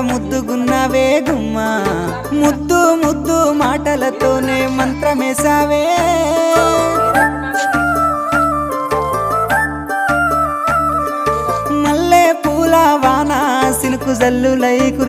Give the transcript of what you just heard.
ముద్దుగున్నావే గుమ్మ ముద్దు ముద్దు మాటలతోనే మంత్రమేసావే మల్లె పూల వాన సినుకు జల్లులై